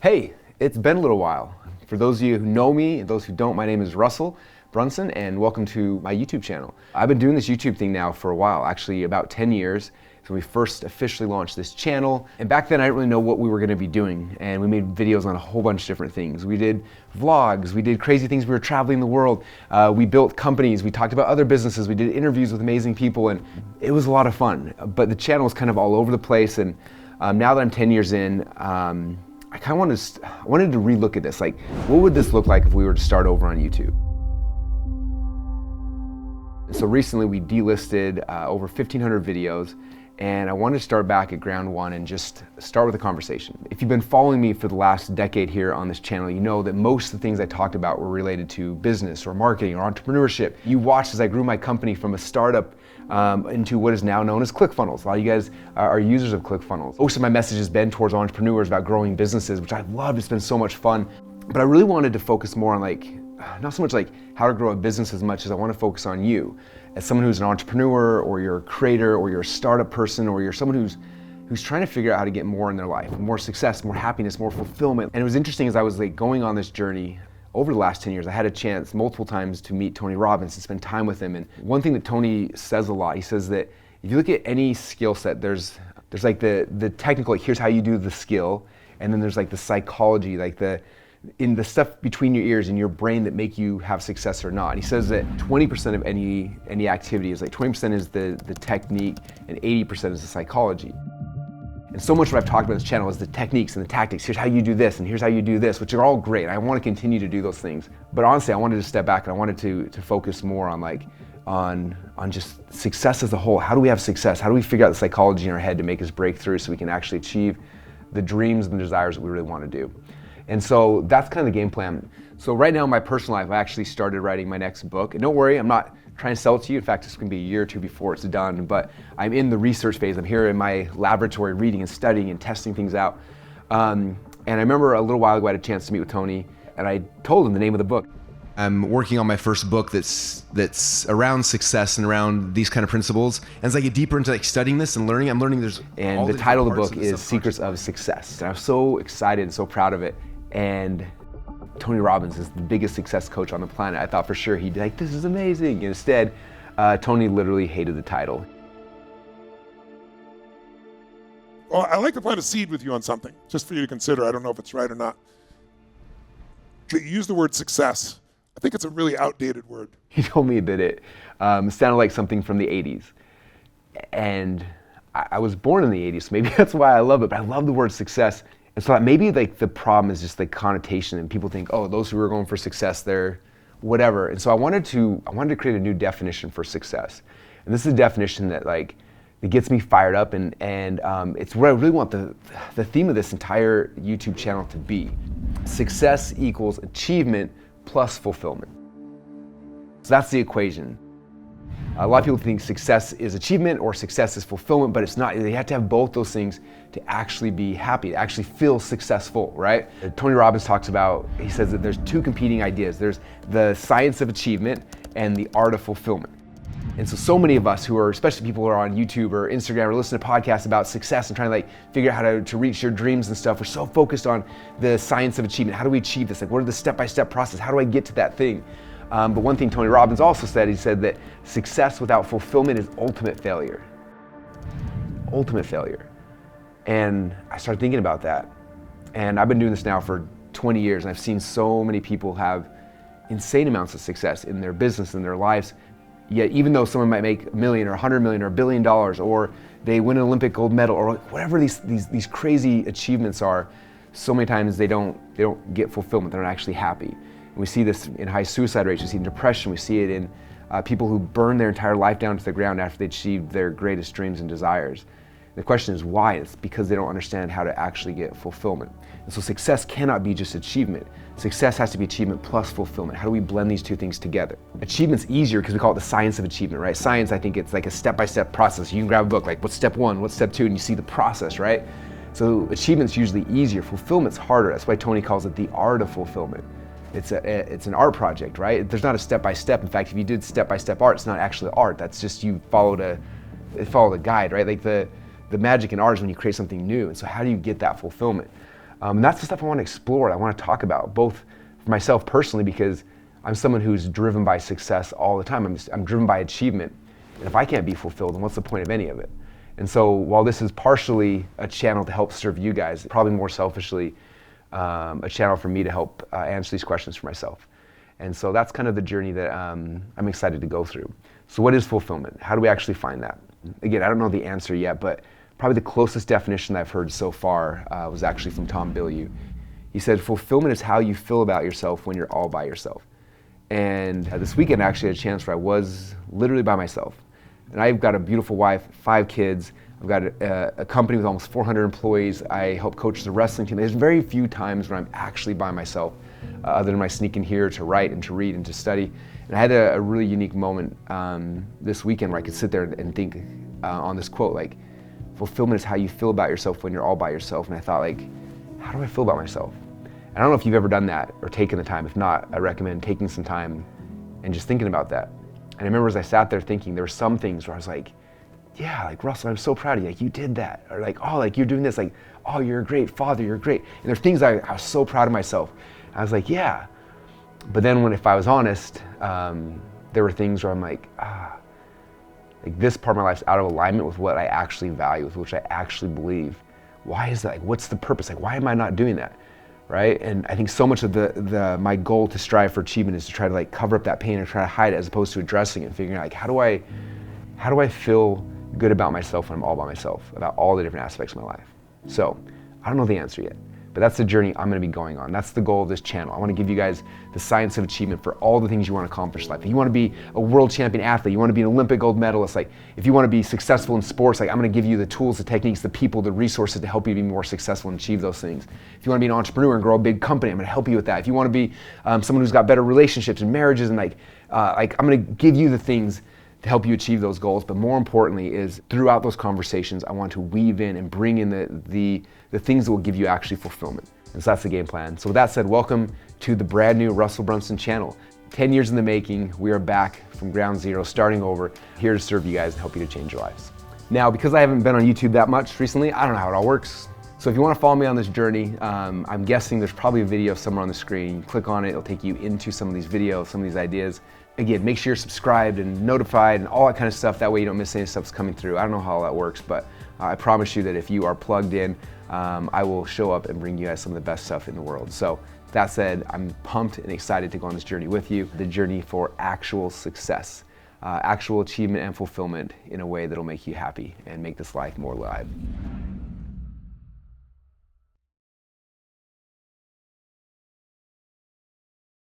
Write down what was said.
Hey, it's been a little while. For those of you who know me and those who don't, my name is Russell Brunson and welcome to my YouTube channel. I've been doing this YouTube thing now for a while, actually about 10 years. So we first officially launched this channel. And back then I didn't really know what we were gonna be doing. And we made videos on a whole bunch of different things. We did vlogs, we did crazy things, we were traveling the world. We built companies, we talked about other businesses, we did interviews with amazing people, and it was a lot of fun. But the channel was kind of all over the place. And now that I'm 10 years in, I kind of wanted to relook at this. Like, what would this look like if we were to start over on YouTube? So recently we delisted over 1,500 videos, and I wanted to start back at ground one and just start with a conversation. If you've been following me for the last decade here on this channel, you know that most of the things I talked about were related to business or marketing or entrepreneurship. You watched as I grew my company from a startup into what is now known as ClickFunnels. A lot of you guys are users of ClickFunnels. Most of my message has been towards entrepreneurs about growing businesses, which I love. It's been so much fun. But I really wanted to focus more on not so much like how to grow a business as much as I want to focus on you as someone who's an entrepreneur, or you're a creator, or you're a startup person, or you're someone who's trying to figure out how to get more in their life, more success, more happiness, more fulfillment. And it was interesting as I was going on this journey over the last 10 years, I had a chance multiple times to meet Tony Robbins and spend time with him. And one thing that Tony says a lot, he says that if you look at any skill set, there's like the technical, like here's how you do the skill, and then there's like the psychology, like in the stuff between your ears and your brain that make you have success or not. And he says that 20% of any activity is 20% is the technique and 80% is the psychology. And so much what I've talked about on this channel is the techniques and the tactics. Here's how you do this and here's how you do this, which are all great. I want to continue to do those things. But honestly, I wanted to step back and I wanted to focus more on just success as a whole. How do we have success? How do we figure out the psychology in our head to make us break through so we can actually achieve the dreams and desires that we really want to do? And so that's kind of the game plan. So right now in my personal life, I actually started writing my next book. And don't worry, I'm not trying to sell it to you. In fact, it's going to be a year or two before it's done. But I'm in the research phase. I'm here in my laboratory reading and studying and testing things out. And I remember a little while ago I had a chance to meet with Tony, and I told him the name of the book. I'm working on my first book that's around success and around these kind of principles. And as I get deeper into studying this and learning, I'm learning and the title of the book is Secrets of Success. And I'm so excited and so proud of it. And Tony Robbins is the biggest success coach on the planet. I thought for sure he'd be like, this is amazing. And instead, Tony literally hated the title. Well, I'd like to plant a seed with you on something, just for you to consider. I don't know if it's right or not. But you use the word success. I think it's a really outdated word. He told me that it sounded like something from the 80s. And I was born in the 80s, so maybe that's why I love it. But I love the word success. And so maybe the problem is just the connotation, and people think, oh, those who are going for success, they're whatever. And so I wanted to create a new definition for success. And this is a definition that that gets me fired up, and it's what I really want the theme of this entire YouTube channel to be. Success equals achievement plus fulfillment. So that's the equation. A lot of people think success is achievement or success is fulfillment, but it's not. They have to have both those things to actually be happy, to actually feel successful, right? Tony Robbins talks about, he says that there's two competing ideas. There's the science of achievement and the art of fulfillment. And so many of us who are, especially people who are on YouTube or Instagram or listen to podcasts about success and trying to figure out how to reach your dreams and stuff, we're so focused on the science of achievement. How do we achieve this? What are the step-by-step process? How do I get to that thing? But one thing Tony Robbins also said, he said that success without fulfillment is ultimate failure. Ultimate failure. And I started thinking about that. And I've been doing this now for 20 years, and I've seen so many people have insane amounts of success in their business, in their lives. Yet even though someone might make $1 million or $100 million or $1 billion, or they win an Olympic gold medal, or whatever these crazy achievements are, so many times they don't get fulfillment. They're not actually happy. And we see this in high suicide rates. We see it in depression. We see it in people who burn their entire life down to the ground after they achieve their greatest dreams and desires. The question is why? It's because they don't understand how to actually get fulfillment. And so success cannot be just achievement. Success has to be achievement plus fulfillment. How do we blend these two things together? Achievement's easier because we call it the science of achievement, right? Science, I think it's like a step-by-step process. You can grab a book, what's step one, what's step two, and you see the process, right? So achievement's usually easier. Fulfillment's harder. That's why Tony calls it the art of fulfillment. It's an art project, right? There's not a step-by-step. In fact, if you did step-by-step art, it's not actually art. That's just you followed a guide, right? Like the magic in art is when you create something new. And so how do you get that fulfillment? That's the stuff I want to explore. I want to talk about, both for myself personally, because I'm someone who's driven by success all the time. I'm driven by achievement. And if I can't be fulfilled, then what's the point of any of it? And so while this is partially a channel to help serve you guys, probably more selfishly, a channel for me to help answer these questions for myself. And so that's kind of the journey that I'm excited to go through. So what is fulfillment? How do we actually find that? Again, I don't know the answer yet, but probably the closest definition I've heard so far was actually from Tom Bilyeu. He said, fulfillment is how you feel about yourself when you're all by yourself. And this weekend I actually had a chance where I was literally by myself. And I've got a beautiful wife, 5 kids. I've got a company with almost 400 employees. I help coach the wrestling team. There's very few times when I'm actually by myself, other than my sneak in here to write and to read and to study. And I had a really unique moment this weekend where I could sit there and think on this quote, like, fulfillment is how you feel about yourself when you're all by yourself. And I thought, like, how do I feel about myself? And I don't know if you've ever done that or taken the time. If not, I recommend taking some time and just thinking about that. And I remember as I sat there thinking, there were some things where I was like, yeah, like, Russell, I'm so proud of you. Like, you did that. Or like, oh, like, you're doing this. Like, oh, you're a great father. You're great. And there's things I was so proud of myself. I was like, yeah. But then if I was honest, there were things where I'm like, like, this part of my life's out of alignment with what I actually value, with which I actually believe. Why is that? Like, what's the purpose? Like, why am I not doing that? Right? And I think so much of my goal to strive for achievement is to try to, like, cover up that pain or try to hide it, as opposed to addressing it and figuring out, like, how do I feel good about myself when I'm all by myself, about all the different aspects of my life? So I don't know the answer yet, but that's the journey I'm going to be going on. That's the goal of this channel. I want to give you guys the science of achievement for all the things you want to accomplish in life. If you want to be a world champion athlete, you want to be an Olympic gold medalist, like, if you want to be successful in sports, like, I'm going to give you the tools, the techniques, the people, the resources to help you be more successful and achieve those things. If you want to be an entrepreneur and grow a big company, I'm going to help you with that. If you want to be someone who's got better relationships and marriages, and like I'm going to give you the things to help you achieve those goals. But more importantly is, throughout those conversations, I want to weave in and bring in the things that will give you actually fulfillment. And so that's the game plan. So with that said, welcome to the brand new Russell Brunson channel. 10 years in the making, we are back from ground zero, starting over, here to serve you guys and help you to change your lives. Now, because I haven't been on YouTube that much recently, I don't know how it all works. So if you want to follow me on this journey, I'm guessing there's probably a video somewhere on the screen. You click on it, it'll take you into some of these videos, some of these ideas. Again, make sure you're subscribed and notified and all that kind of stuff. That way you don't miss any stuff that's coming through. I don't know how all that works, but I promise you that if you are plugged in, I will show up and bring you guys some of the best stuff in the world. So that said, I'm pumped and excited to go on this journey with you, the journey for actual success, actual achievement and fulfillment in a way that'll make you happy and make this life more alive.